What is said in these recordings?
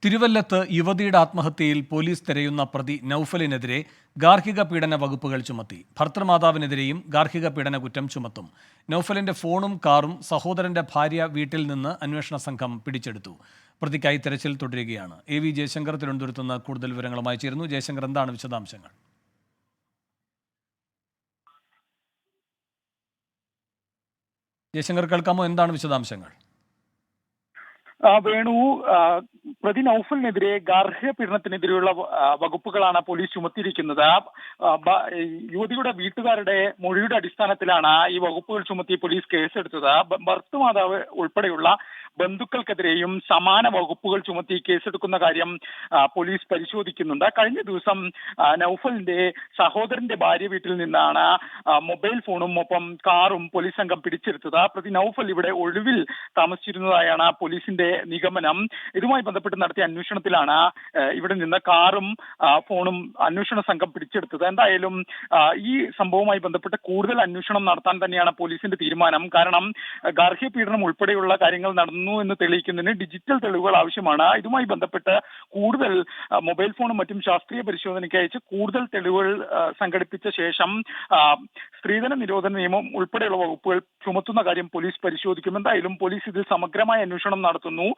തിരുവല്ലത്ത് യുവതിയുടെ ആത്മഹത്യയിൽ പോലീസ് തിരയുന്ന പ്രതി നൌഫലിനെതിരെ ഗാർഹിക പീഡന വകുപ്പുകൾ ചുമത്തി. ഭർത്തൃമാതാവിനെതിരെയും ഗാർഹിക പീഡന കുറ്റം ചുമത്തും. നൌഫലിന്റെ ഫോണും കാറും സഹോദരന്റെ ഭാര്യ വീട്ടിൽ നിന്ന് അന്വേഷണ സംഘം പിടിച്ചെടുത്തു. പ്രതിക്കായി തെരച്ചിൽ തുടരുകയാണ്. എ വി ജയശങ്കർ തിരുവനന്തപുരത്ത് നിന്ന് കൂടുതൽ വിവരങ്ങളുമായി ചേരുന്നു. ജയശങ്കർ, എന്താണ് വിശദാംശങ്ങൾ? ജയശങ്കർ, കേൾക്കാമോ? എന്താണ് വിശദാംശങ്ങൾ? വേണു, പ്രതി നൌഫലിനെതിരെ ഗാർഹിക പീഡനത്തിനെതിരെയുള്ള വകുപ്പുകളാണ് പോലീസ് ചുമത്തിയിരിക്കുന്നത്. യുവതിയുടെ വീട്ടുകാരുടെ മൊഴിയുടെ അടിസ്ഥാനത്തിലാണ് ഈ വകുപ്പുകൾ ചുമത്തി പോലീസ് കേസെടുത്തത്. ഭർത്തൃമാതാവ് ഉൾപ്പെടെയുള്ള ബന്ധുക്കൾക്കെതിരെയും സമാന വകുപ്പുകൾ ചുമത്തി കേസെടുക്കുന്ന കാര്യം പോലീസ് പരിശോധിക്കുന്നുണ്ട്. കഴിഞ്ഞ ദിവസം നൌഫലിന്റെ സഹോദരന്റെ ഭാര്യ വീട്ടിൽ നിന്നാണ് മൊബൈൽ ഫോണും ഒപ്പം കാറും പോലീസ് സംഘം പിടിച്ചെടുത്തത്. പ്രതി നൌഫൽ ഇവിടെ ഒളിവിൽ താമസിച്ചിരുന്നതായാണ് പോലീസിന്റെ നിഗമനം. ഇതുമായി ബന്ധപ്പെട്ട് നടത്തിയ അന്വേഷണത്തിലാണ് ഇവിടെ നിന്ന് കാറും ഫോണും അന്വേഷണ സംഘം പിടിച്ചെടുത്തത്. എന്തായാലും ഈ സംഭവവുമായി ബന്ധപ്പെട്ട് കൂടുതൽ അന്വേഷണം നടത്താൻ തന്നെയാണ് പോലീസിന്റെ തീരുമാനം. കാരണം ഗാർഹിക പീഡനം ഉൾപ്പെടെയുള്ള കാര്യങ്ങൾ നടന്നു എന്ന് തെളിയിക്കുന്നതിന് ഡിജിറ്റൽ തെളിവുകൾ ആവശ്യമാണ്. ഇതുമായി ബന്ധപ്പെട്ട് കൂടുതൽ മൊബൈൽ ഫോണും മറ്റും ശാസ്ത്രീയ പരിശോധനയ്ക്ക് അയച്ച് കൂടുതൽ തെളിവുകൾ സംഘടിപ്പിച്ച ശേഷം സ്ത്രീധന നിരോധന നിയമം ഉൾപ്പെടെയുള്ള വകുപ്പുകൾ ചുമത്തുന്ന കാര്യം പോലീസ് പരിശോധിക്കും. എന്തായാലും പോലീസ് ഇതിൽ സമഗ്രമായ അന്വേഷണം നടത്തുന്നു.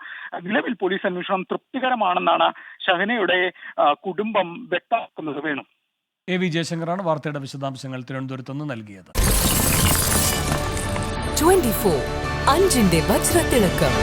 നിലവിൽ പോലീസ് അന്വേഷണം തൃപ്തികരമാണെന്നാണ് ഷഹനയുടെ കുടുംബം വ്യക്തമാക്കുന്നത്. വേണം. എ വി ജയശങ്കറാണ് വാർത്തയുടെ വിശദാംശങ്ങൾ തിരുവനന്തപുരത്ത് നിന്ന് നൽകിയത്. 24 അഞ്ചിന്റെ വജ്രത്തിളക്കം.